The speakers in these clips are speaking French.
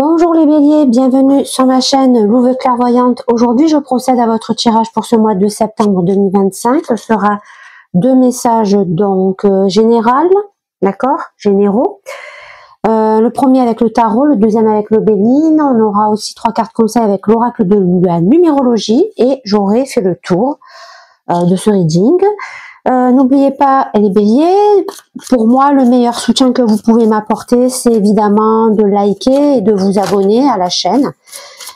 Bonjour les béliers, bienvenue sur ma chaîne Louve Clairvoyante. Aujourd'hui, je procède à votre tirage pour ce mois de septembre 2025. Ce sera deux messages donc général, d'accord, généraux. Le premier avec le tarot, le deuxième avec le béline. On aura aussi trois cartes conseils avec l'oracle de la numérologie et j'aurai fait le tour de ce reading. N'oubliez pas les béliers, pour moi le meilleur soutien que vous pouvez m'apporter c'est évidemment de liker et de vous abonner à la chaîne.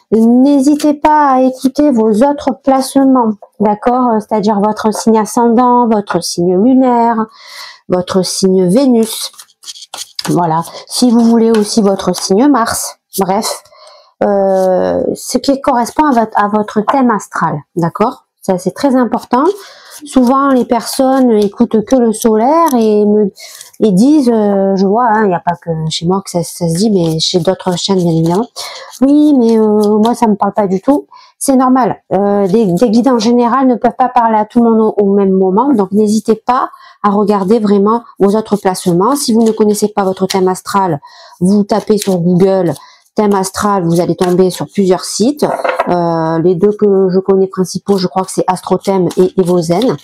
N'hésitez pas à écouter vos autres placements, d'accord, c'est-à-dire votre signe ascendant, votre signe lunaire, votre signe Vénus, voilà, si vous voulez aussi votre signe Mars, bref, ce qui correspond à votre thème astral, d'accord, ça c'est très important. Souvent, les personnes écoutent que le solaire et disent, je vois, il n'y a pas que chez moi que ça se dit, mais chez d'autres chaînes, bien évidemment. Oui, mais moi, ça me parle pas du tout. C'est normal. Des guides en général ne peuvent pas parler à tout le monde au même moment, donc n'hésitez pas à regarder vraiment vos autres placements. Si vous ne connaissez pas votre thème astral, vous tapez sur Google thème astral, vous allez tomber sur plusieurs sites. Les deux que je connais principaux, je crois que c'est Astrothème et Evozen.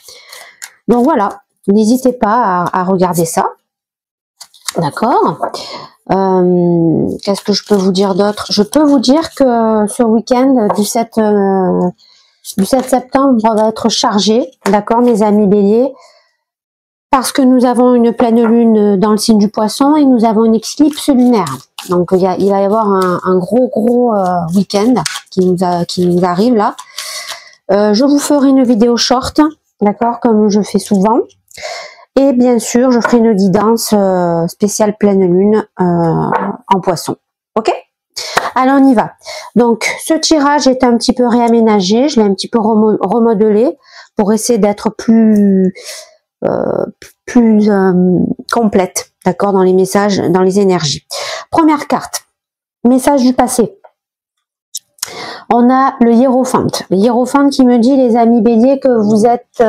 Donc voilà, n'hésitez pas à regarder ça. D'accord. Qu'est-ce que je peux vous dire d'autre? Je peux vous dire que ce week-end du 7 septembre va être chargé, d'accord mes amis béliers, parce que nous avons une pleine lune dans le signe du poisson et nous avons une éclipse lunaire. Donc il va y avoir un gros week-end qui nous arrive là. Je vous ferai une vidéo short, d'accord, comme je fais souvent. Et bien sûr, je ferai une guidance spéciale pleine lune en poisson. Ok? Alors on y va. Donc ce tirage est un petit peu réaménagé, je l'ai un petit peu remodelé pour essayer d'être plus complète, d'accord, dans les messages, dans les énergies. Première carte, message du passé. On a le hiérophante. Le hiérophante qui me dit, les amis béliers, que vous êtes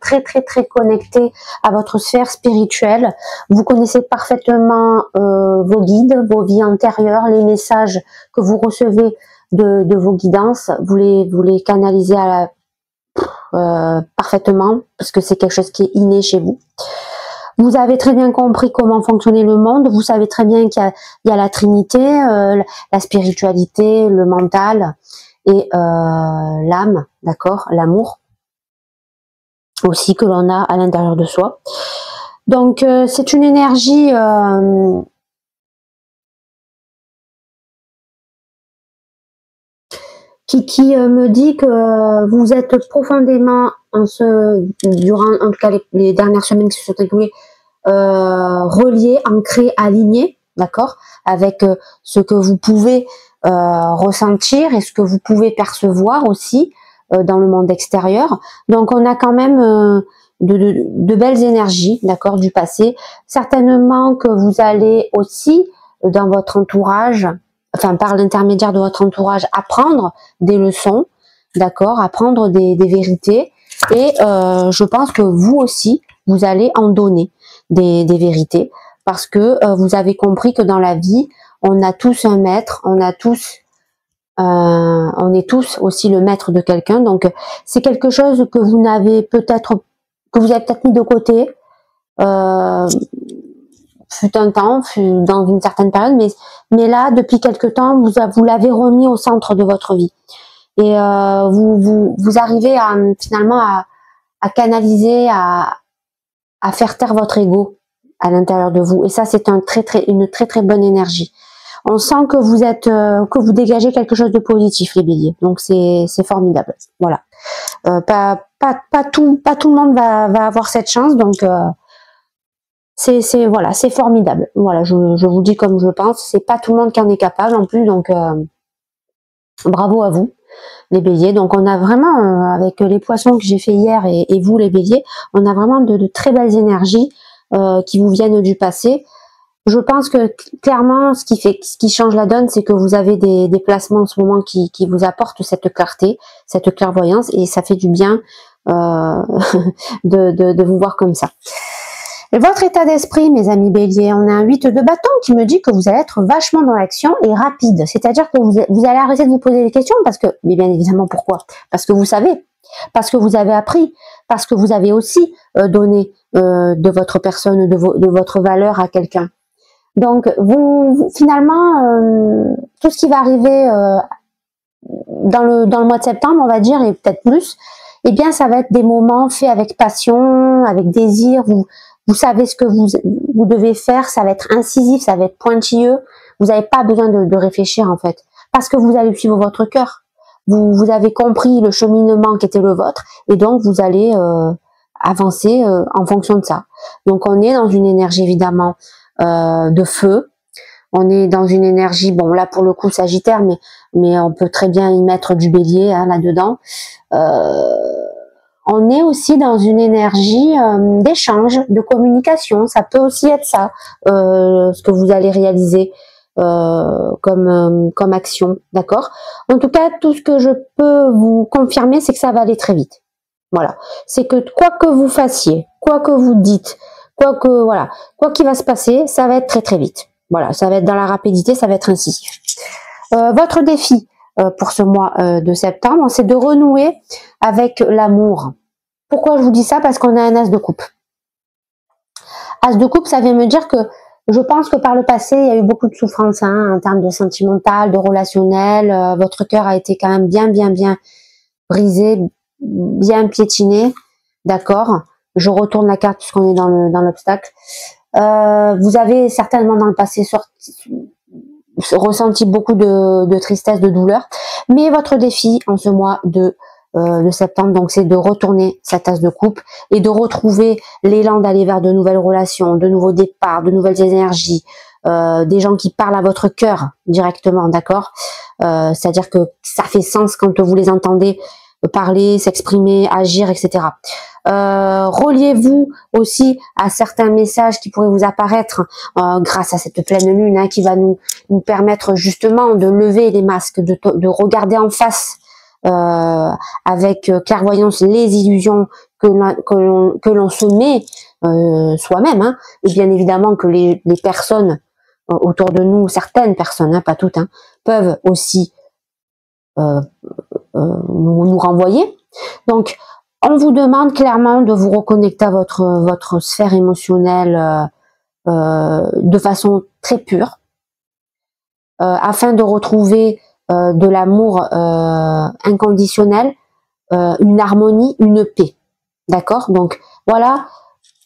très connectés à votre sphère spirituelle. Vous connaissez parfaitement vos guides, vos vies antérieures, les messages que vous recevez de vos guidances. Vous les canalisez à parfaitement, parce que c'est quelque chose qui est inné chez vous. Vous avez très bien compris comment fonctionnait le monde, vous savez très bien qu'il y a la Trinité, la spiritualité, le mental et l'âme, d'accord, l'amour aussi que l'on a à l'intérieur de soi. Donc c'est une énergie qui me dit que vous êtes profondément durant en tout cas les dernières semaines qui se sont écoulées, reliés, ancrés, alignés, d'accord, avec ce que vous pouvez ressentir et ce que vous pouvez percevoir aussi dans le monde extérieur. Donc on a quand même de belles énergies, d'accord, du passé. Certainement que vous allez aussi dans votre entourage, enfin par l'intermédiaire de votre entourage, apprendre des leçons, d'accord, apprendre des vérités, et je pense que vous aussi, vous allez en donner des vérités, parce que vous avez compris que dans la vie, on a tous un maître, on est tous aussi le maître de quelqu'un, donc c'est quelque chose que vous avez peut-être mis de côté, fut un temps, dans une certaine période, mais là, depuis quelque temps, vous l'avez remis au centre de votre vie. Et vous arrivez finalement à canaliser, à faire taire votre ego à l'intérieur de vous. Et ça, c'est une très bonne énergie. On sent que vous dégagez quelque chose de positif, les béliers. Donc c'est formidable. Voilà. Pas tout le monde va avoir cette chance, donc voilà, c'est formidable. Voilà, je vous dis comme je pense, c'est pas tout le monde qui en est capable en plus, donc bravo à vous les béliers. Donc on a vraiment avec les poissons que j'ai fait hier et vous les béliers, on a vraiment de très belles énergies qui vous viennent du passé. Je pense que clairement ce qui change la donne, c'est que vous avez des placements en ce moment qui vous apportent cette clarté, cette clairvoyance, et ça fait du bien de vous voir comme ça. Et votre état d'esprit, mes amis béliers, on a un 8 de bâton qui me dit que vous allez être vachement dans l'action et rapide. C'est-à-dire que vous allez arrêter de vous poser des questions parce que, mais bien évidemment, pourquoi? Parce que vous savez, parce que vous avez appris, parce que vous avez aussi donné de votre personne, de votre valeur à quelqu'un. Donc, finalement, tout ce qui va arriver dans le mois de septembre, on va dire, et peut-être plus, eh bien, ça va être des moments faits avec passion, avec désir. Vous savez ce que vous devez faire. Ça va être incisif, ça va être pointilleux. Vous n'avez pas besoin de réfléchir, en fait, parce que vous allez suivre votre cœur. Vous avez compris le cheminement qui était le vôtre, et donc vous allez avancer en fonction de ça. Donc, on est dans une énergie, évidemment, de feu. On est dans une énergie, bon là pour le coup Sagittaire, mais on peut très bien y mettre du Bélier hein, là-dedans. On est aussi dans une énergie d'échange, de communication. Ça peut aussi être ça, ce que vous allez réaliser comme action, d'accord? En tout cas, tout ce que je peux vous confirmer, c'est que ça va aller très vite. Voilà, c'est que quoi que vous fassiez, quoi que vous dites, quoi qu'il va se passer, ça va être très très vite. Voilà, ça va être dans la rapidité, ça va être incisif. Votre défi pour ce mois de septembre, c'est de renouer avec l'amour. Pourquoi je vous dis ça? Parce qu'on a un as de coupe. As de coupe, ça vient me dire que je pense que par le passé, il y a eu beaucoup de souffrance hein, en termes de sentimental, de relationnel. Votre cœur a été quand même bien brisé, bien piétiné. D'accord? Je retourne la carte puisqu'on est dans l'obstacle. Vous avez certainement dans le passé ressenti beaucoup de tristesse, de douleur, mais votre défi en ce mois de septembre, donc c'est de retourner cette as de coupe et de retrouver l'élan d'aller vers de nouvelles relations, de nouveaux départs, de nouvelles énergies, des gens qui parlent à votre cœur directement, d'accord? C'est-à-dire que ça fait sens quand vous les entendez parler, s'exprimer, agir, etc. Reliez-vous aussi à certains messages qui pourraient vous apparaître grâce à cette pleine lune hein, qui va nous permettre justement de lever les masques, de regarder en face avec clairvoyance les illusions que l'on se met soi-même hein, et bien évidemment que les personnes autour de nous, certaines personnes, hein, pas toutes, hein, peuvent aussi nous renvoyer. Donc, on vous demande clairement de vous reconnecter à votre sphère émotionnelle de façon très pure, afin de retrouver de l'amour inconditionnel, une harmonie, une paix. D'accord? Donc, voilà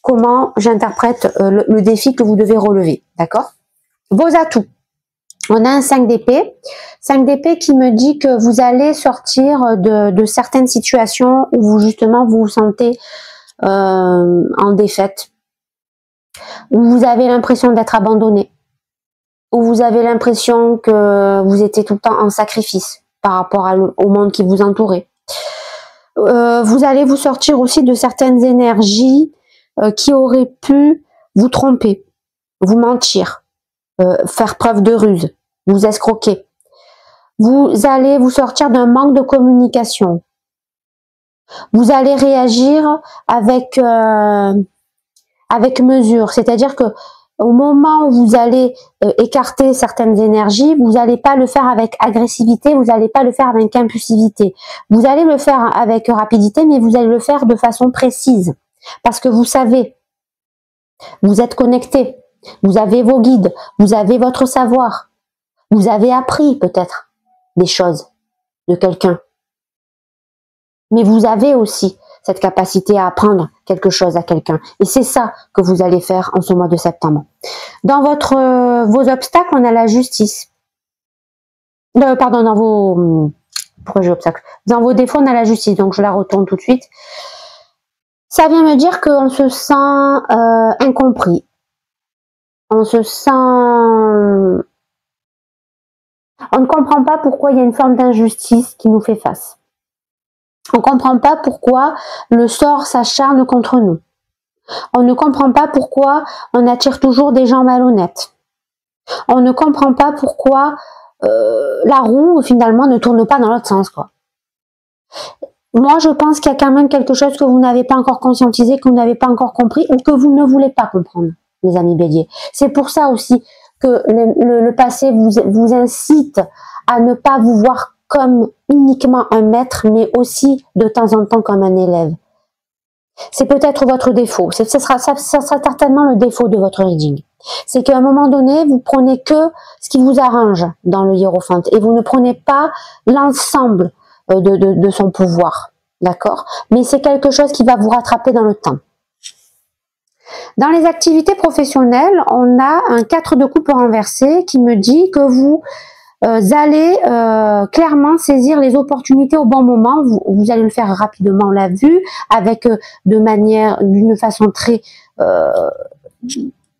comment j'interprète le défi que vous devez relever. D'accord? Vos atouts. On a un 5 d'épée. 5 d'épée qui me dit que vous allez sortir de certaines situations où vous justement vous vous sentez en défaite, où vous avez l'impression d'être abandonné, où vous avez l'impression que vous étiez tout le temps en sacrifice par rapport au monde qui vous entourait. Vous allez vous sortir aussi de certaines énergies qui auraient pu vous tromper, vous mentir, faire preuve de ruse, vous escroquer. Vous allez vous sortir d'un manque de communication. Vous allez réagir avec mesure, c'est-à-dire que au moment où vous allez écarter certaines énergies, vous n'allez pas le faire avec agressivité, vous n'allez pas le faire avec impulsivité. Vous allez le faire avec rapidité, mais vous allez le faire de façon précise, parce que vous savez, vous êtes connecté, vous avez vos guides, vous avez votre savoir, vous avez appris peut-être des choses de quelqu'un. Mais vous avez aussi cette capacité à apprendre quelque chose à quelqu'un. Et c'est ça que vous allez faire en ce mois de septembre. Dans vos obstacles, on a la justice. Pardon, dans vos... Pourquoi j'ai obstacle? Dans vos défauts, on a la justice. Donc, je la retourne tout de suite. Ça vient me dire qu'on se sent incompris. On se sent... On ne comprend pas pourquoi il y a une forme d'injustice qui nous fait face. On ne comprend pas pourquoi le sort s'acharne contre nous. On ne comprend pas pourquoi on attire toujours des gens malhonnêtes. On ne comprend pas pourquoi la roue finalement ne tourne pas dans l'autre sens, quoi. moi, je pense qu'il y a quand même quelque chose que vous n'avez pas encore conscientisé, que vous n'avez pas encore compris ou que vous ne voulez pas comprendre, les amis béliers. C'est pour ça aussi que le passé vous incite à ne pas vous voir comme uniquement un maître, mais aussi de temps en temps comme un élève. C'est peut-être votre défaut. Ça sera certainement le défaut de votre reading. C'est qu'à un moment donné, vous prenez que ce qui vous arrange dans le hiérophante et vous ne prenez pas l'ensemble de son pouvoir. D'accord? Mais c'est quelque chose qui va vous rattraper dans le temps. Dans les activités professionnelles, on a un 4 de coupe renversé qui me dit que vous allez clairement saisir les opportunités au bon moment. Vous allez le faire rapidement, on l'a vu, avec d'une façon très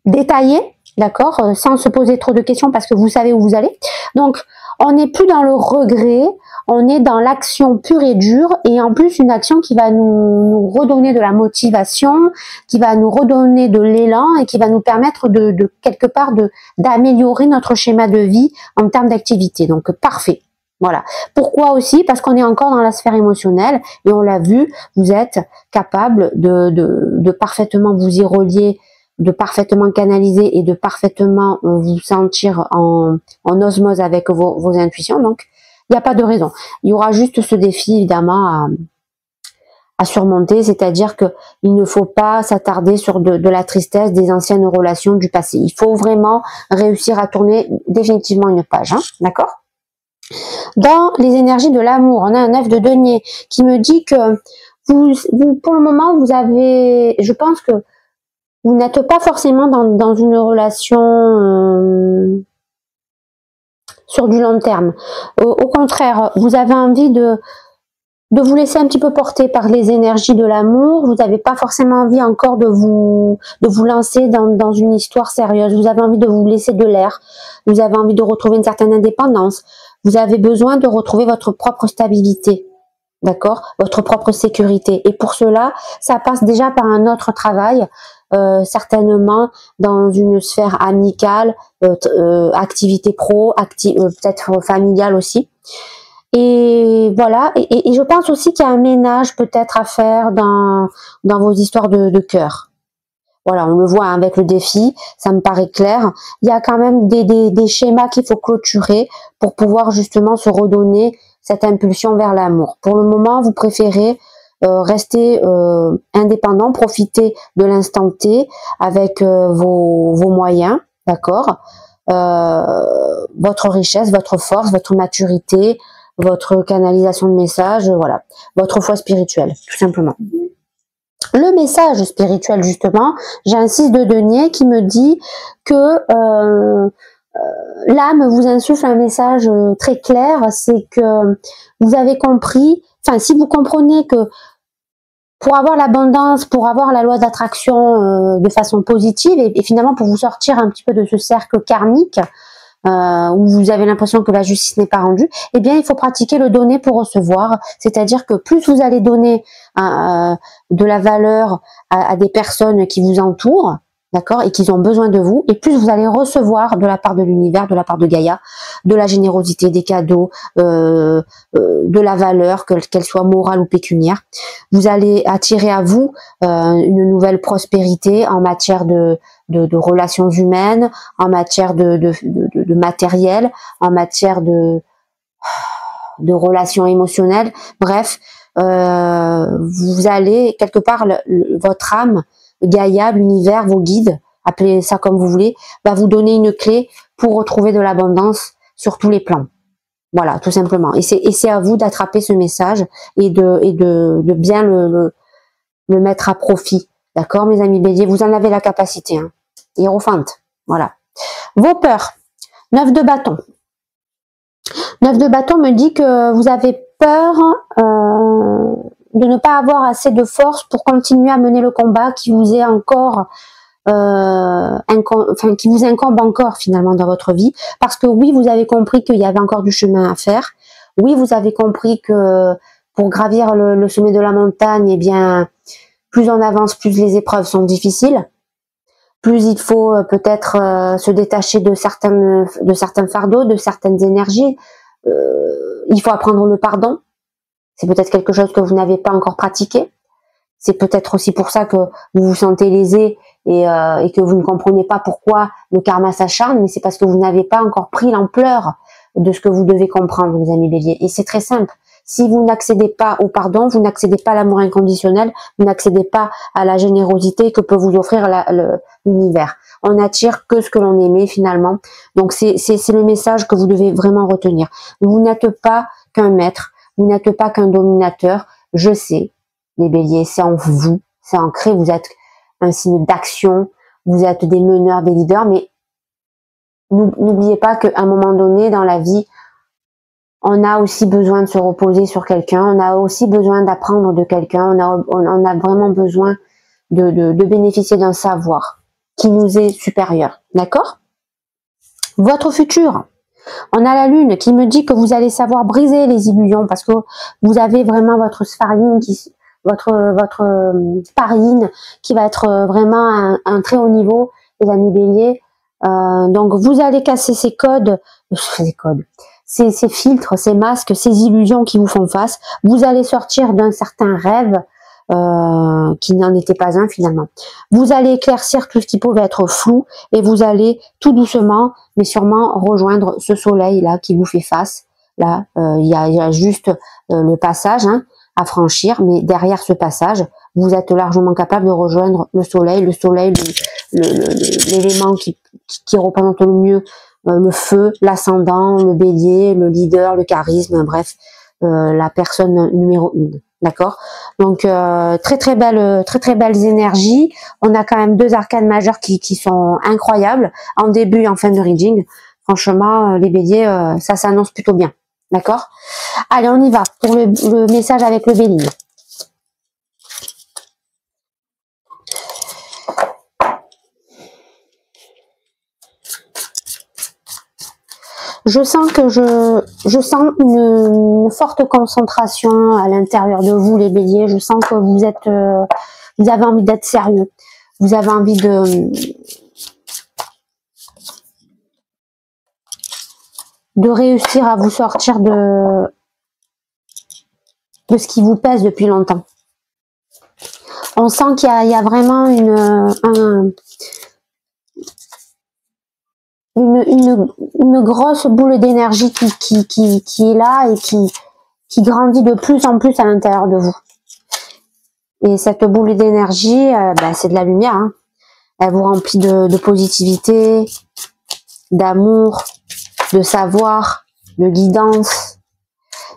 détaillée, d'accord, sans se poser trop de questions parce que vous savez où vous allez. Donc, on n'est plus dans le regret, on est dans l'action pure et dure, et en plus une action qui va nous redonner de la motivation, qui va nous redonner de l'élan et qui va nous permettre de quelque part d'améliorer notre schéma de vie en termes d'activité. Donc parfait. Voilà. Pourquoi aussi? Parce qu'on est encore dans la sphère émotionnelle et on l'a vu, vous êtes capable de parfaitement vous y relier, de parfaitement canaliser et de parfaitement vous sentir en osmose avec vos intuitions. Donc, il n'y a pas de raison. Il y aura juste ce défi, évidemment, à surmonter, c'est-à-dire que il ne faut pas s'attarder sur de la tristesse des anciennes relations du passé. Il faut vraiment réussir à tourner définitivement une page, hein, d'accord? Dans les énergies de l'amour, on a un 9 de denier qui me dit que vous, pour le moment, vous avez, je pense que vous n'êtes pas forcément dans une relation sur du long terme. Au contraire, vous avez envie de vous laisser un petit peu porter par les énergies de l'amour. Vous n'avez pas forcément envie encore de vous lancer dans une histoire sérieuse. Vous avez envie de vous laisser de l'air. Vous avez envie de retrouver une certaine indépendance. Vous avez besoin de retrouver votre propre stabilité. D'accord? Votre propre sécurité. Et pour cela, ça passe déjà par un autre travail, certainement dans une sphère amicale, activité pro, peut-être familiale aussi. Et voilà. Et je pense aussi qu'il y a un ménage peut-être à faire dans vos histoires de cœur. Voilà, on le voit avec le défi, ça me paraît clair. Il y a quand même des schémas qu'il faut clôturer pour pouvoir justement se redonner cette impulsion vers l'amour. Pour le moment, vous préférez rester indépendant, profiter de l'instant T avec vos moyens, d'accord, votre richesse, votre force, votre maturité, votre canalisation de messages, voilà, votre foi spirituelle, tout simplement. Le message spirituel, justement, j'ai un 6 de denier qui me dit que l'âme vous insuffle un message très clair, c'est que vous avez compris, enfin si vous comprenez que pour avoir l'abondance, pour avoir la loi d'attraction de façon positive et finalement pour vous sortir un petit peu de ce cercle karmique où vous avez l'impression que la justice n'est pas rendue, eh bien il faut pratiquer le donner pour recevoir, c'est-à-dire que plus vous allez donner de la valeur à des personnes qui vous entourent, d'accord, et qui ont besoin de vous, et plus vous allez recevoir de la part de l'univers, de la part de Gaïa, de la générosité, des cadeaux, de la valeur, qu'elle soit morale ou pécuniaire. Vous allez attirer à vous une nouvelle prospérité en matière de relations humaines, en matière de matériel, en matière de relations émotionnelles. Bref, vous allez quelque part, votre âme, Gaïa, l'univers, vos guides, appelez ça comme vous voulez, va vous donner une clé pour retrouver de l'abondance sur tous les plans. Voilà, tout simplement. Et c'est à vous d'attraper ce message et de bien le mettre à profit. D'accord, mes amis béliers, vous en avez la capacité. Hein. Hiérophante, voilà. Vos peurs. 9 de bâton. 9 de bâton me dit que vous avez peur de ne pas avoir assez de force pour continuer à mener le combat qui vous est encore qui vous incombe encore finalement dans votre vie, parce que oui, vous avez compris qu'il y avait encore du chemin à faire. Oui, vous avez compris que pour gravir le sommet de la montagne, eh bien, plus on avance, plus les épreuves sont difficiles. Plus il faut peut-être se détacher de certains fardeaux, de certaines énergies. Il faut apprendre le pardon. C'est peut-être quelque chose que vous n'avez pas encore pratiqué. C'est peut-être aussi pour ça que vous vous sentez lésé et que vous ne comprenez pas pourquoi le karma s'acharne, mais c'est parce que vous n'avez pas encore pris l'ampleur de ce que vous devez comprendre, les amis béliers. Et c'est très simple. Si vous n'accédez pas au pardon, vous n'accédez pas à l'amour inconditionnel, vous n'accédez pas à la générosité que peut vous offrir l'univers. On n'attire que ce que l'on aimait finalement. Donc c'est le message que vous devez vraiment retenir. Vous n'êtes pas qu'un maître, vous n'êtes pas qu'un dominateur. Je sais, les béliers, c'est en vous, c'est ancré, vous êtes un signe d'action, vous êtes des meneurs, des leaders, mais n'oubliez pas qu'à un moment donné dans la vie, on a aussi besoin de se reposer sur quelqu'un, on a aussi besoin d'apprendre de quelqu'un, on a vraiment besoin de bénéficier d'un savoir qui nous est supérieur, d'accord? Votre futur, on a la lune qui me dit que vous allez savoir briser les illusions parce que vous avez vraiment votre sphaline, votre sparine qui va être vraiment un très haut niveau, les amis béliers. Donc vous allez casser ces codes, ces filtres, ces masques, ces illusions qui vous font face. Vous allez sortir d'un certain rêve qui n'en était pas un finalement. Vous allez éclaircir tout ce qui pouvait être flou et vous allez tout doucement mais sûrement rejoindre ce soleil là qui vous fait face. Là, il y a juste le passage à franchir, mais derrière ce passage, vous êtes largement capable de rejoindre le soleil, l'élément qui représente le mieux le feu, l'ascendant, le bélier, le leader, le charisme, bref, la personne numéro 1. D'accord? Donc très belles énergies. On a quand même 2 arcanes majeures qui sont incroyables en début et en fin de reading. Franchement, les béliers, ça s'annonce plutôt bien. D'accord? Allez, on y va pour le message avec le bélier. Je sens que je sens une forte concentration à l'intérieur de vous, les béliers. Je sens que vous avez envie d'être sérieux. Vous avez envie de réussir à vous sortir de ce qui vous pèse depuis longtemps. On sent qu'il y a vraiment une grosse boule d'énergie qui est là et qui grandit de plus en plus à l'intérieur de vous. Et cette boule d'énergie, c'est de la lumière. Hein. Elle vous remplit de positivité, d'amour, de savoir, de guidance.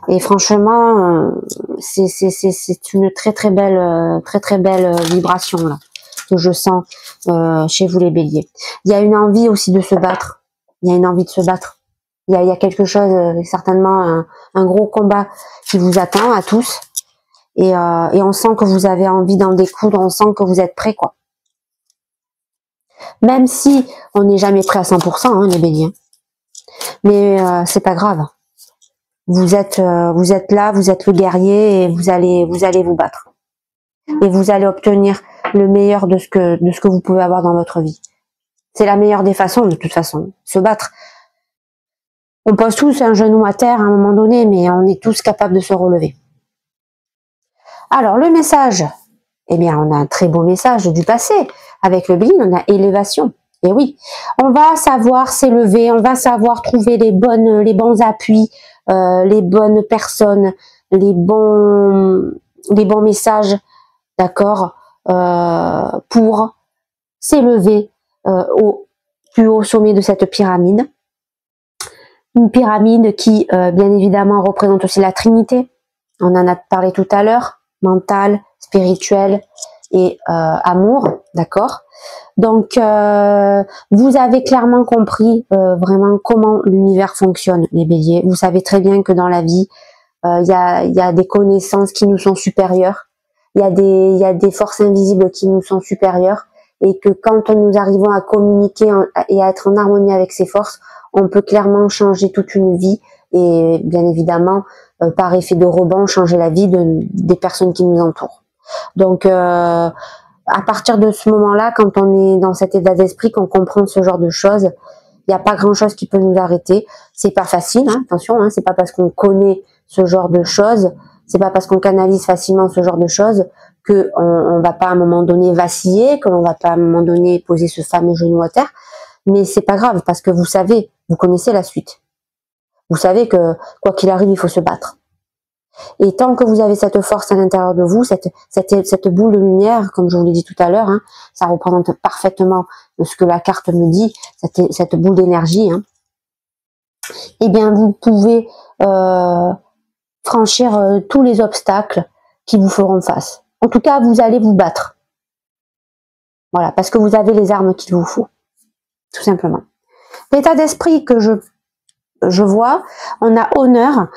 Et franchement, c'est une très belle vibration là que je sens chez vous les béliers. Il y a une envie aussi de se battre. Il y a une envie de se battre. Il y a quelque chose, certainement un gros combat qui vous attend à tous. Et on sent que vous avez envie d'en découdre, on sent que vous êtes prêts, quoi. Même si on n'est jamais prêt à 100%, les béliers. Mais c'est pas grave. Vous êtes là, vous êtes le guerrier et vous allez vous battre. Et vous allez obtenir le meilleur de ce que vous pouvez avoir dans votre vie. C'est la meilleure des façons, de toute façon, se battre. On pose tous un genou à terre à un moment donné, mais on est tous capables de se relever. Alors, le message, eh bien, on a un très beau message du passé. Avec le bélier, on a élévation. Et oui, on va savoir s'élever, on va savoir trouver les bons appuis, les bonnes personnes, les bons messages, d'accord, pour s'élever au plus haut sommet de cette pyramide. Une pyramide qui, bien évidemment, représente aussi la Trinité. On en a parlé tout à l'heure, mental, spirituel et amour, d'accord. Donc, vous avez clairement compris vraiment comment l'univers fonctionne, les béliers. Vous savez très bien que dans la vie, il y a des connaissances qui nous sont supérieures. Il y a des forces invisibles qui nous sont supérieures. Et que quand nous arrivons à communiquer et à être en harmonie avec ces forces, on peut clairement changer toute une vie et bien évidemment, par effet de rebond, changer la vie des personnes qui nous entourent. Donc, à partir de ce moment-là, quand on est dans cet état d'esprit, qu'on comprend ce genre de choses, il n'y a pas grand-chose qui peut nous arrêter. C'est pas facile, attention, c'est pas parce qu'on connaît ce genre de choses, C'est pas parce qu'on canalise facilement ce genre de choses que on va pas à un moment donné vaciller, que l'on va pas à un moment donné poser ce fameux genou à terre. Mais c'est pas grave parce que vous savez, vous connaissez la suite. Vous savez que quoi qu'il arrive, il faut se battre. Et tant que vous avez cette force à l'intérieur de vous, cette boule de lumière, comme je vous l'ai dit tout à l'heure, hein, ça représente parfaitement ce que la carte me dit, cette boule d'énergie. Hein, eh bien, vous pouvez franchir tous les obstacles qui vous feront face. En tout cas, vous allez vous battre. Voilà, parce que vous avez les armes qu'il vous faut, tout simplement. L'état d'esprit que je vois, on a honneur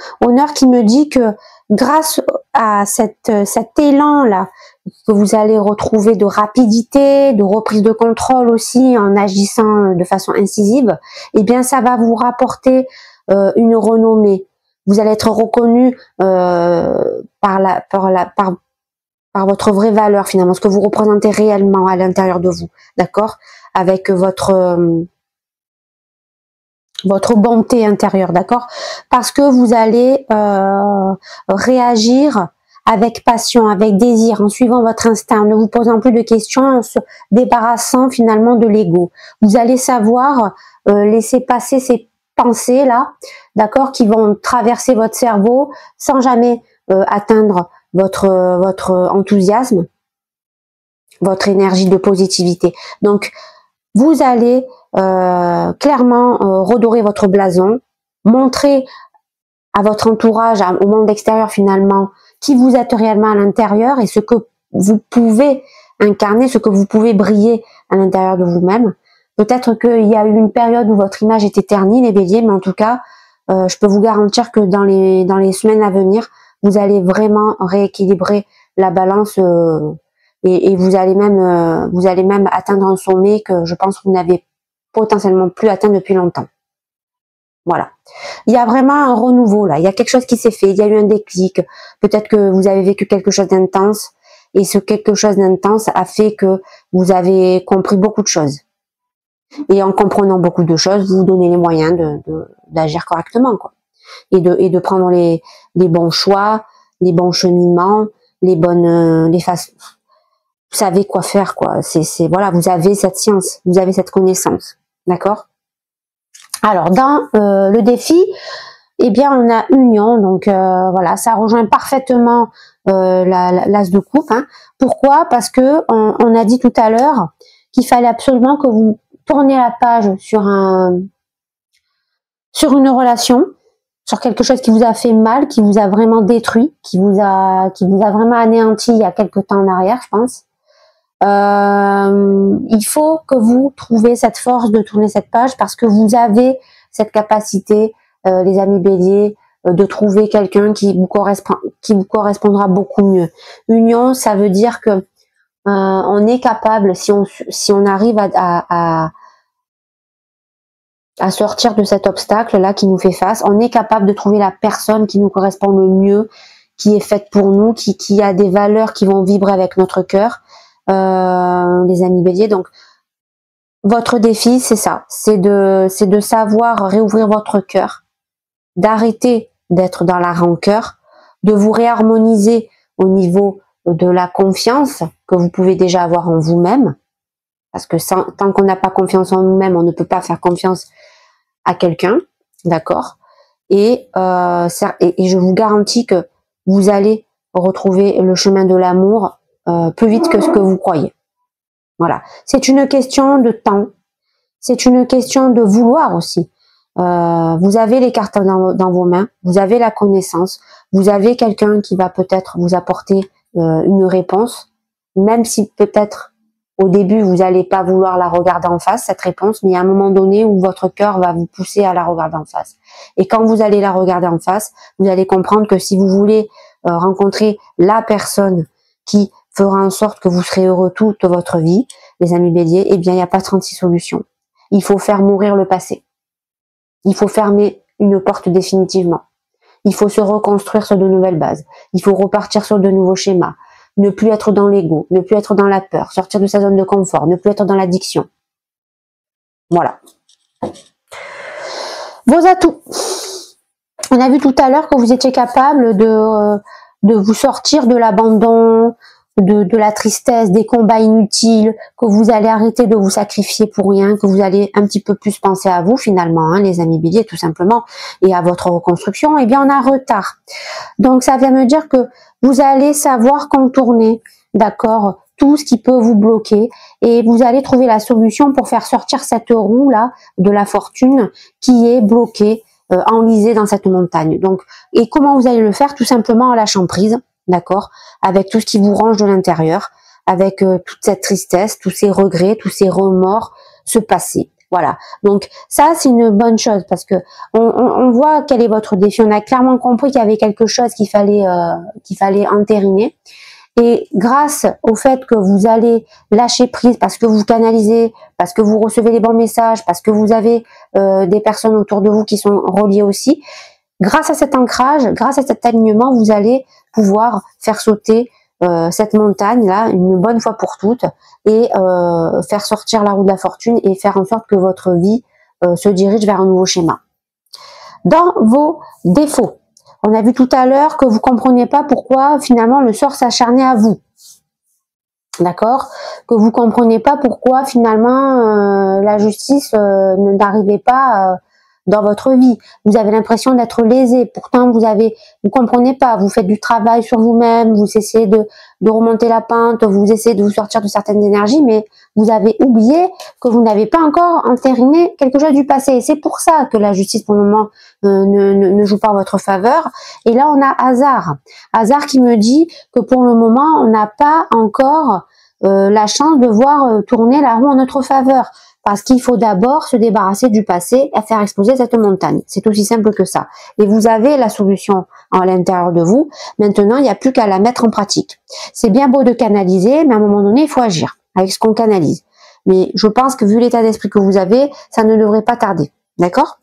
qui me dit que grâce à cet élan-là, que vous allez retrouver de rapidité, de reprise de contrôle aussi en agissant de façon incisive, eh bien ça va vous rapporter une renommée. Vous allez être reconnu par votre vraie valeur finalement, ce que vous représentez réellement à l'intérieur de vous, d'accord, avec votre bonté intérieure, d'accord, parce que vous allez réagir avec passion, avec désir, en suivant votre instinct, en ne vous posant plus de questions, en se débarrassant finalement de l'ego. Vous allez savoir laisser passer ces pensées là, d'accord, qui vont traverser votre cerveau sans jamais atteindre votre enthousiasme, votre énergie de positivité. Donc vous allez clairement redorer votre blason, montrer à votre entourage, au monde extérieur finalement, qui vous êtes réellement à l'intérieur et ce que vous pouvez incarner, ce que vous pouvez briller à l'intérieur de vous-même. Peut-être qu'il y a eu une période où votre image était ternie, les béliers, mais en tout cas, je peux vous garantir que dans les semaines à venir, vous allez vraiment rééquilibrer la balance et vous allez même atteindre un sommet que je pense que vous n'avez potentiellement plus atteint depuis longtemps. Voilà. Il y a vraiment un renouveau là. Il y a quelque chose qui s'est fait. Il y a eu un déclic. Peut-être que vous avez vécu quelque chose d'intense et ce quelque chose d'intense a fait que vous avez compris beaucoup de choses. Et en comprenant beaucoup de choses, vous vous donnez les moyens d'agir correctement, quoi. Et de prendre les bons choix, les bons cheminements, les façons. Vous savez quoi faire, quoi. Voilà, vous avez cette science, vous avez cette connaissance, d'accord. Alors dans le défi, eh bien on a union, donc voilà, ça rejoint parfaitement l'as de coupe. Hein. Pourquoi? Parce que on a dit tout à l'heure qu'il fallait absolument que vous tourniez la page sur une relation, sur quelque chose qui vous a fait mal, qui vous a vraiment détruit, qui vous a vraiment anéanti il y a quelque temps en arrière, je pense. Il faut que vous trouviez cette force de tourner cette page parce que vous avez cette capacité, les amis béliers, de trouver quelqu'un qui vous correspondra beaucoup mieux. Union, ça veut dire que on est capable, si on arrive à sortir de cet obstacle là qui nous fait face, on est capable de trouver la personne qui nous correspond le mieux, qui est faite pour nous, qui a des valeurs qui vont vibrer avec notre cœur. Les amis béliers, donc votre défi c'est ça, c'est de savoir réouvrir votre cœur, d'arrêter d'être dans la rancœur, de vous réharmoniser au niveau de la confiance que vous pouvez déjà avoir en vous-même, parce que tant qu'on n'a pas confiance en nous-mêmes, on ne peut pas faire confiance à quelqu'un, d'accord, et je vous garantis que vous allez retrouver le chemin de l'amour plus vite que ce que vous croyez. Voilà. C'est une question de temps. C'est une question de vouloir aussi. Vous avez les cartes dans vos mains. Vous avez la connaissance. Vous avez quelqu'un qui va peut-être vous apporter une réponse. Même si peut-être au début vous n'allez pas vouloir la regarder en face, cette réponse. Mais il y a un moment donné où votre cœur va vous pousser à la regarder en face. Et quand vous allez la regarder en face, vous allez comprendre que si vous voulez rencontrer la personne qui fera en sorte que vous serez heureux toute votre vie, les amis béliers, eh bien, il n'y a pas 36 solutions. Il faut faire mourir le passé. Il faut fermer une porte définitivement. Il faut se reconstruire sur de nouvelles bases. Il faut repartir sur de nouveaux schémas. Ne plus être dans l'ego, ne plus être dans la peur, sortir de sa zone de confort, ne plus être dans l'addiction. Voilà. Vos atouts. On a vu tout à l'heure que vous étiez capable de vous sortir de l'abandon, de la tristesse, des combats inutiles, que vous allez arrêter de vous sacrifier pour rien, que vous allez un petit peu plus penser à vous finalement, hein, les amis béliers, tout simplement, et à votre reconstruction, eh bien on a retard. Donc ça vient me dire que vous allez savoir contourner, d'accord, tout ce qui peut vous bloquer, et vous allez trouver la solution pour faire sortir cette roue là de la fortune qui est bloquée, enlisée dans cette montagne. Donc, et comment vous allez le faire? Tout simplement en lâchant prise, d'accord, avec tout ce qui vous range de l'intérieur, avec toute cette tristesse, tous ces regrets, tous ces remords, ce passé. Voilà. Donc ça, c'est une bonne chose parce que on voit quel est votre défi. On a clairement compris qu'il y avait quelque chose qu'il fallait entériner. Et grâce au fait que vous allez lâcher prise parce que vous canalisez, parce que vous recevez les bons messages, parce que vous avez des personnes autour de vous qui sont reliées aussi, grâce à cet ancrage, grâce à cet alignement, vous allez pouvoir faire sauter cette montagne là une bonne fois pour toutes et faire sortir la roue de la fortune et faire en sorte que votre vie se dirige vers un nouveau schéma. Dans vos défauts, on a vu tout à l'heure que vous compreniez pas pourquoi finalement le sort s'acharnait à vous. D'accord? Que vous comprenez pas pourquoi finalement la justice n'arrivait pas dans votre vie. Vous avez l'impression d'être lésé. Pourtant, vous comprenez pas. Vous faites du travail sur vous-même. Vous essayez de remonter la pente. Vous essayez de vous sortir de certaines énergies, mais vous avez oublié que vous n'avez pas encore entériné quelque chose du passé. Et c'est pour ça que la justice, pour le moment, ne joue pas en votre faveur. Et là, on a hasard. Hasard qui me dit que pour le moment, on n'a pas encore la chance de voir tourner la roue en notre faveur. Parce qu'il faut d'abord se débarrasser du passé et faire exploser cette montagne. C'est aussi simple que ça. Et vous avez la solution à l'intérieur de vous. Maintenant, il n'y a plus qu'à la mettre en pratique. C'est bien beau de canaliser, mais à un moment donné, il faut agir avec ce qu'on canalise. Mais je pense que vu l'état d'esprit que vous avez, ça ne devrait pas tarder. D'accord?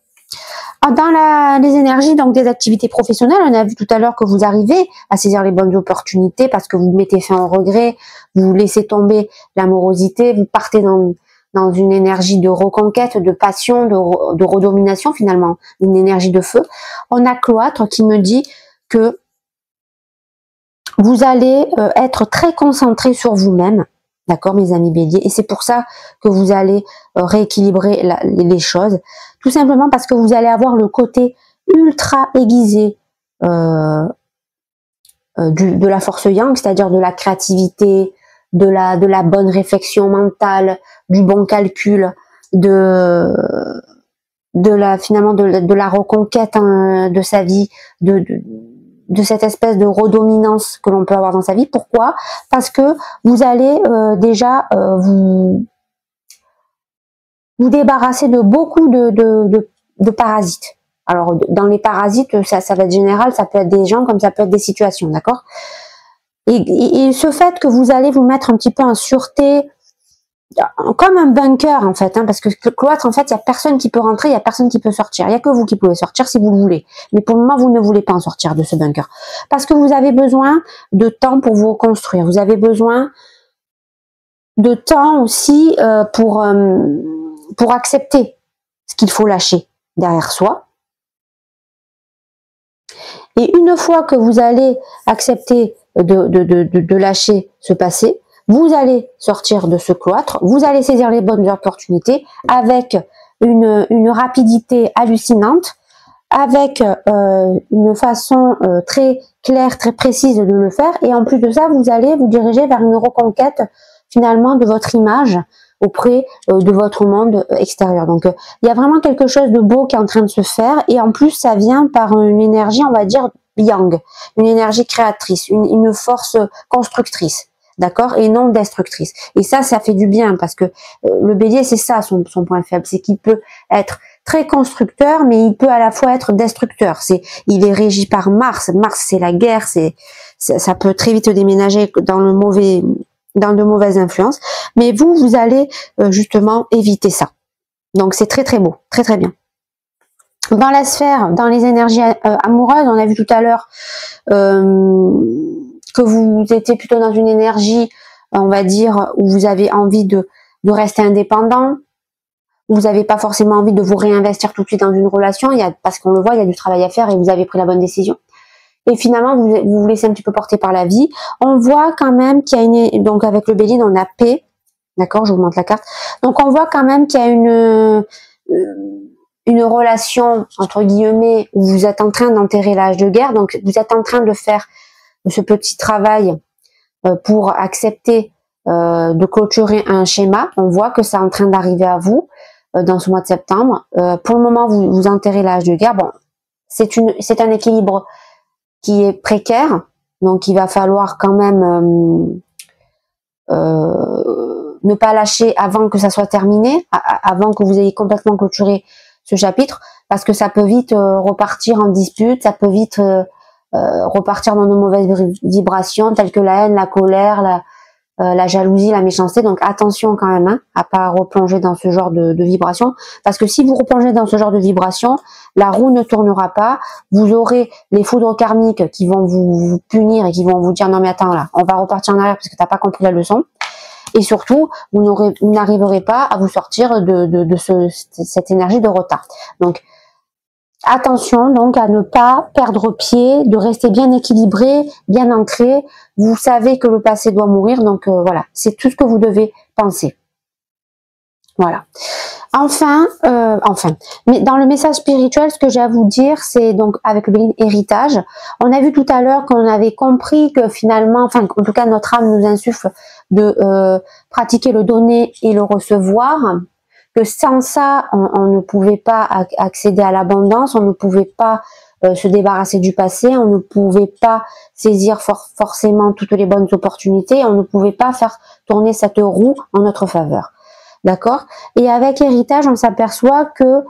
Dans les énergies donc des activités professionnelles, on a vu tout à l'heure que vous arrivez à saisir les bonnes opportunités parce que vous mettez fin au regret, vous laissez tomber l'amorosité, vous partez dans une énergie de reconquête, de passion, de redomination finalement, une énergie de feu. On a Cloître qui me dit que vous allez être très concentré sur vous-même, d'accord mes amis béliers, et c'est pour ça que vous allez rééquilibrer les choses, tout simplement parce que vous allez avoir le côté ultra aiguisé de la force yang, c'est-à-dire de la créativité, de la bonne réflexion mentale, du bon calcul, de la reconquête de sa vie, de cette espèce de redominance que l'on peut avoir dans sa vie. Pourquoi? Parce que vous allez déjà vous débarrasser de beaucoup de parasites. Alors dans les parasites, ça va être général, ça peut être des gens comme ça peut être des situations, d'accord? Et ce fait que vous allez vous mettre un petit peu en sûreté, comme un bunker en fait, hein, parce que Cloître, en fait, il y a personne qui peut rentrer, il y a personne qui peut sortir. Il y a que vous qui pouvez sortir si vous le voulez. Mais pour le moment, vous ne voulez pas en sortir de ce bunker. Parce que vous avez besoin de temps pour vous reconstruire. Vous avez besoin de temps aussi pour accepter ce qu'il faut lâcher derrière soi. Et une fois que vous allez accepter de lâcher ce passé, vous allez sortir de ce cloître, vous allez saisir les bonnes opportunités avec une rapidité hallucinante, avec une façon très claire, très précise de le faire. Et en plus de ça, vous allez vous diriger vers une reconquête finalement de votre image auprès de votre monde extérieur. Donc il y a vraiment quelque chose de beau qui est en train de se faire, et en plus ça vient par une énergie, on va dire yang, une énergie créatrice, une force constructrice, d'accord, et non destructrice. Et ça fait du bien, parce que le bélier, c'est ça son point faible, c'est qu'il peut être très constructeur, mais il peut à la fois être destructeur. Il est régi par Mars. Mars, c'est la guerre, ça peut très vite déménager dans de mauvaises influences, mais vous allez justement éviter ça. Donc c'est très très beau, très très bien. Dans la sphère, dans les énergies amoureuses, on a vu tout à l'heure que vous étiez plutôt dans une énergie, on va dire, où vous avez envie de rester indépendant, où vous n'avez pas forcément envie de vous réinvestir tout de suite dans une relation, parce qu'on le voit, il y a du travail à faire et vous avez pris la bonne décision. et finalement vous vous laissez un petit peu porter par la vie. On voit quand même qu'il y a donc avec le Béline on a paix, d'accord, je vous montre la carte. Donc on voit quand même qu'il y a une relation entre guillemets où vous êtes en train d'enterrer l'âge de guerre, donc vous êtes en train de faire ce petit travail pour accepter de clôturer un schéma. On voit que c'est en train d'arriver à vous dans ce mois de septembre. Pour le moment, vous enterrez l'âge de guerre. Bon, c'est un équilibre qui est précaire, donc il va falloir quand même ne pas lâcher avant que ça soit terminé, avant que vous ayez complètement clôturé ce chapitre, parce que ça peut vite repartir en dispute, ça peut vite repartir dans de mauvaises vibrations telles que la haine, la colère, la jalousie, la méchanceté. Donc attention quand même à pas replonger dans ce genre de vibrations, parce que si vous replongez dans ce genre de vibrations, la roue ne tournera pas, vous aurez les foudres karmiques qui vont vous punir et qui vont vous dire non mais attends là, on va repartir en arrière parce que t'as pas compris la leçon. Et surtout, vous n'arriverez pas à vous sortir de cette énergie de retard. Donc attention donc à ne pas perdre pied, de rester bien équilibré, bien ancré. Vous savez que le passé doit mourir, donc voilà, c'est tout ce que vous devez penser. Voilà. Enfin, mais dans le message spirituel, ce que j'ai à vous dire, c'est donc avec le Béline héritage. On a vu tout à l'heure qu'on avait compris que finalement, enfin en tout cas notre âme nous insuffle de pratiquer le donner et le recevoir. Que sans ça, on ne pouvait pas accéder à l'abondance, on ne pouvait pas se débarrasser du passé, on ne pouvait pas saisir forcément toutes les bonnes opportunités, on ne pouvait pas faire tourner cette roue en notre faveur. D'accord? Et avec héritage, on s'aperçoit que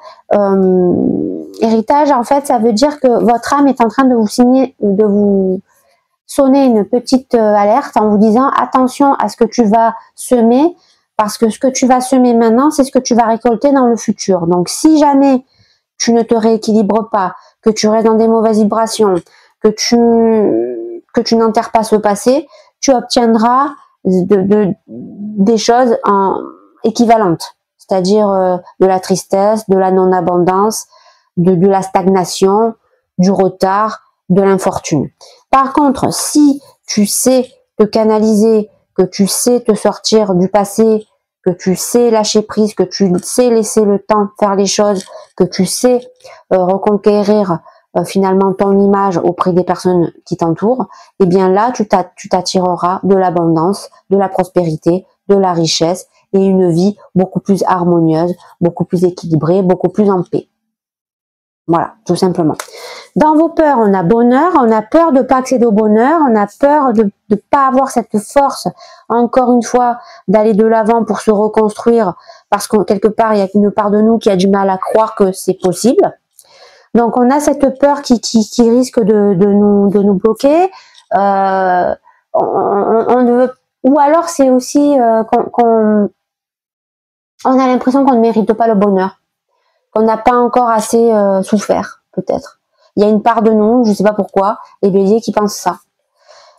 héritage, en fait, ça veut dire que votre âme est en train de vous sonner une petite alerte en vous disant attention à ce que tu vas semer, parce que ce que tu vas semer maintenant, c'est ce que tu vas récolter dans le futur. Donc, si jamais tu ne te rééquilibres pas, que tu restes dans des mauvaises vibrations, que tu n'enterres pas ce passé, tu obtiendras des choses équivalentes. C'est-à-dire de la tristesse, de la non-abondance, de la stagnation, du retard, de l'infortune. Par contre, si tu sais te canaliser, que tu sais te sortir du passé, que tu sais lâcher prise, que tu sais laisser le temps faire les choses, que tu sais reconquérir finalement ton image auprès des personnes qui t'entourent, et bien là, tu t'attireras de l'abondance, de la prospérité, de la richesse et une vie beaucoup plus harmonieuse, beaucoup plus équilibrée, beaucoup plus en paix. Voilà, tout simplement. Dans vos peurs, on a bonheur, on a peur de ne pas accéder au bonheur, on a peur de ne pas avoir cette force, encore une fois, d'aller de l'avant pour se reconstruire, parce que quelque part, il y a une part de nous qui a du mal à croire que c'est possible. Donc, on a cette peur qui risque de nous bloquer. On ne veut, ou alors, c'est aussi on a l'impression qu'on ne mérite pas le bonheur, qu'on n'a pas encore assez souffert, peut-être. Il y a une part de nous, je ne sais pas pourquoi, les béliers qui pensent ça.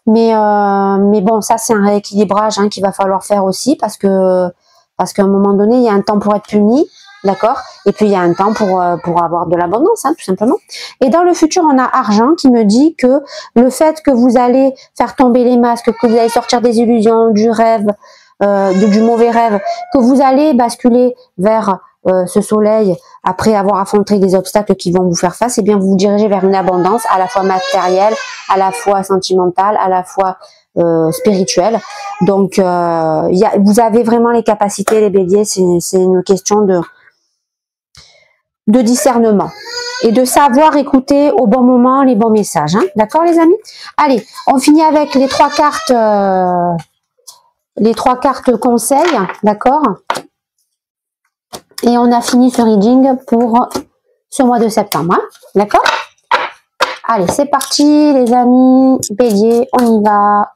Mais bon, ça c'est un rééquilibrage qu'il va falloir faire aussi, parce qu'à un moment donné, il y a un temps pour être puni, d'accord? Et puis il y a un temps pour avoir de l'abondance, tout simplement. Et dans le futur, on a argent qui me dit que le fait que vous allez faire tomber les masques, que vous allez sortir des illusions, du rêve, du mauvais rêve, que vous allez basculer vers ce soleil après avoir affronté des obstacles qui vont vous faire face, et bien vous vous dirigez vers une abondance à la fois matérielle, à la fois sentimentale, à la fois spirituelle. Donc vous avez vraiment les capacités, les béliers, c'est une question de discernement et de savoir écouter au bon moment les bons messages. D'accord les amis? Allez, on finit avec les trois cartes conseils, d'accord? Et on a fini ce reading pour ce mois de septembre, d'accord? Allez, c'est parti les amis, bélier, on y va.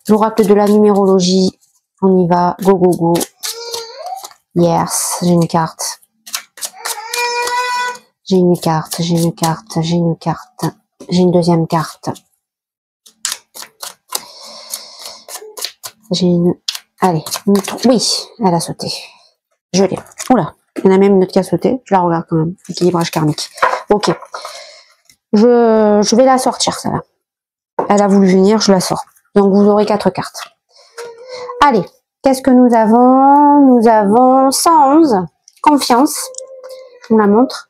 L'oracle de la numérologie, on y va, go go go. Yes, j'ai une carte. J'ai une carte, j'ai une carte, j'ai une carte. J'ai une deuxième carte. J'ai une... Allez, oui, elle a sauté. Je l'ai. Oula, il y en a même une autre qui a sauté. Je la regarde quand même. Équilibrage karmique. Ok. Je vais la sortir, celle-là. elle a voulu venir, je la sors. Donc vous aurez 4 cartes. Allez, qu'est-ce que nous avons? Nous avons 111, confiance. On la montre.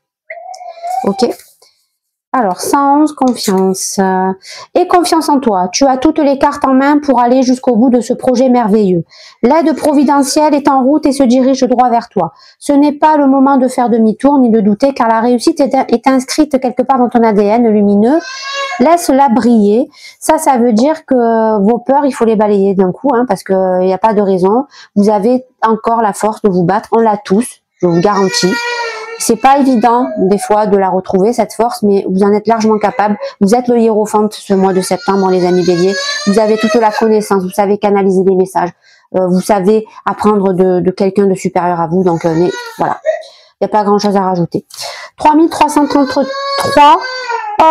Ok. Alors, 111, confiance. Et confiance en toi. Tu as toutes les cartes en main pour aller jusqu'au bout de ce projet merveilleux. L'aide providentielle est en route et se dirige droit vers toi. Ce n'est pas le moment de faire demi-tour ni de douter car la réussite est inscrite quelque part dans ton ADN lumineux. Laisse-la briller. Ça veut dire que vos peurs, il faut les balayer d'un coup, hein, parce qu'il n'y a pas de raison. Vous avez encore la force de vous battre. On l'a tous, je vous garantis. C'est pas évident, des fois, de la retrouver, cette force, mais vous en êtes largement capable. Vous êtes le hiérophante ce mois de septembre, les amis béliers. Vous avez toute la connaissance, vous savez canaliser des messages. Vous savez apprendre de quelqu'un de supérieur à vous. Donc, mais voilà, il n'y a pas grand-chose à rajouter. 3333,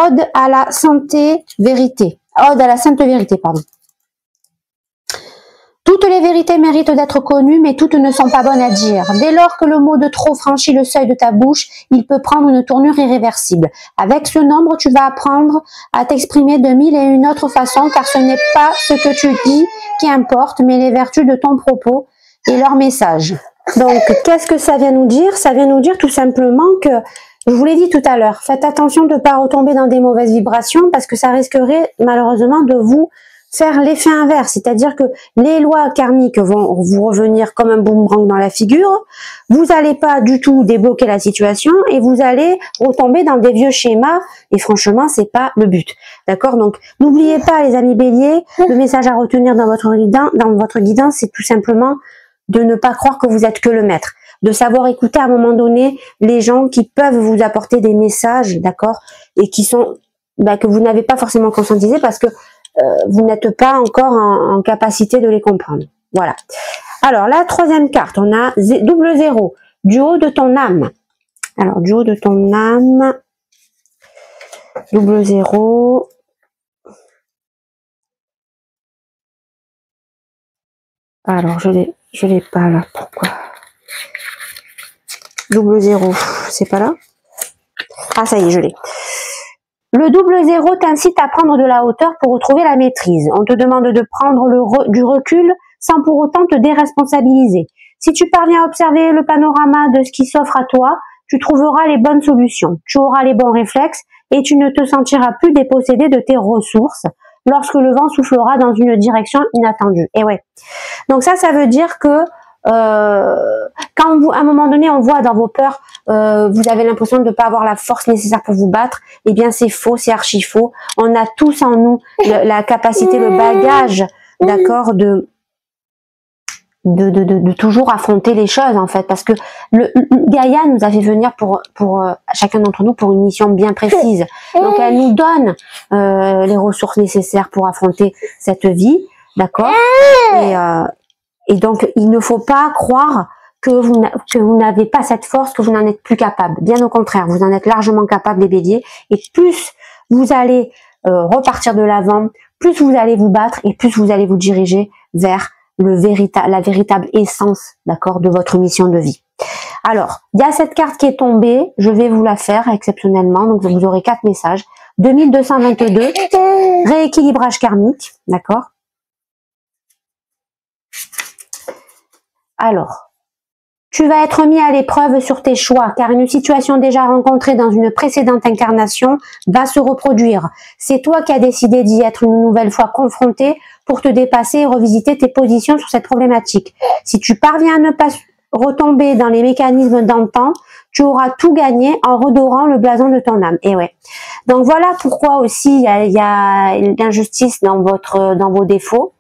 ode à la santé vérité. Ode à la sainte vérité, pardon. Toutes les vérités méritent d'être connues, mais toutes ne sont pas bonnes à dire. Dès lors que le mot de trop franchit le seuil de ta bouche, il peut prendre une tournure irréversible. Avec ce nombre, tu vas apprendre à t'exprimer de 1001 autres façons, car ce n'est pas ce que tu dis qui importe, mais les vertus de ton propos et leur message. Donc, qu'est-ce que ça vient nous dire? Ça vient nous dire tout simplement que, je vous l'ai dit tout à l'heure, faites attention de ne pas retomber dans des mauvaises vibrations, parce que ça risquerait malheureusement de vous faire l'effet inverse, c'est-à-dire que les lois karmiques vont vous revenir comme un boomerang dans la figure, vous n'allez pas du tout débloquer la situation et vous allez retomber dans des vieux schémas et franchement, c'est pas le but. D'accord? Donc, n'oubliez pas les amis béliers, le message à retenir dans votre guidance, c'est tout simplement de ne pas croire que vous êtes que le maître, de savoir écouter à un moment donné les gens qui peuvent vous apporter des messages, d'accord? Et qui sont, que vous n'avez pas forcément conscientisé parce que vous n'êtes pas encore en capacité de les comprendre. Voilà. Alors, la troisième carte, on a double zéro, du haut de ton âme. Alors, du haut de ton âme, double zéro. Alors, je l'ai pas là. Pourquoi? Double zéro, c'est pas là? Ah, ça y est, je l'ai. Le double zéro t'incite à prendre de la hauteur pour retrouver la maîtrise. On te demande de prendre du recul sans pour autant te déresponsabiliser. Si tu parviens à observer le panorama de ce qui s'offre à toi, tu trouveras les bonnes solutions, tu auras les bons réflexes et tu ne te sentiras plus dépossédé de tes ressources lorsque le vent soufflera dans une direction inattendue. Et ouais. Donc ça veut dire que quand vous, à un moment donné, on voit dans vos peurs, vous avez l'impression de ne pas avoir la force nécessaire pour vous battre, eh bien c'est faux, c'est archi faux. On a tous en nous la capacité, le bagage, d'accord, de toujours affronter les choses en fait, parce que Gaïa nous a fait venir pour chacun d'entre nous pour une mission bien précise. Donc elle nous donne les ressources nécessaires pour affronter cette vie, d'accord. Et donc, il ne faut pas croire que vous n'avez pas cette force, que vous n'en êtes plus capable. Bien au contraire, vous en êtes largement capable, les béliers. Et plus vous allez repartir de l'avant, plus vous allez vous battre et plus vous allez vous diriger vers la véritable essence, d'accord, de votre mission de vie. Alors, il y a cette carte qui est tombée. Je vais vous la faire exceptionnellement. Donc, vous aurez 4 messages. 2222, rééquilibrage karmique, d'accord. Alors, tu vas être mis à l'épreuve sur tes choix, car une situation déjà rencontrée dans une précédente incarnation va se reproduire. C'est toi qui as décidé d'y être une nouvelle fois confronté pour te dépasser et revisiter tes positions sur cette problématique. Si tu parviens à ne pas retomber dans les mécanismes d'antan, tu auras tout gagné en redorant le blason de ton âme. Et ouais. Donc voilà pourquoi aussi il y a l'injustice dans vos défauts.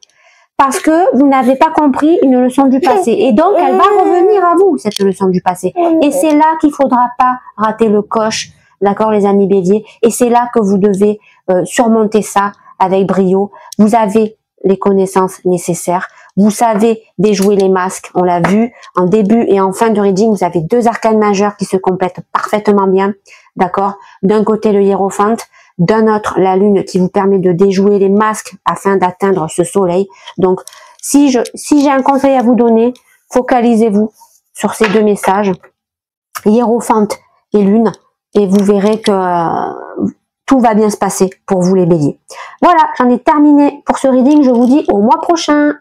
Parce que vous n'avez pas compris une leçon du passé. Et donc, elle va revenir à vous, cette leçon du passé. Et c'est là qu'il faudra pas rater le coche, d'accord, les amis béliers. Et c'est là que vous devez surmonter ça avec brio. Vous avez les connaissances nécessaires. Vous savez déjouer les masques. On l'a vu en début et en fin de reading. Vous avez 2 arcanes majeurs qui se complètent parfaitement bien, d'accord. D'un côté, le hiérophante. D'un autre, la lune qui vous permet de déjouer les masques afin d'atteindre ce soleil. Donc, si j'ai un conseil à vous donner, focalisez-vous sur ces 2 messages, hiérophante et lune, et vous verrez que tout va bien se passer pour vous les béliers. Voilà, j'en ai terminé pour ce reading. Je vous dis au mois prochain.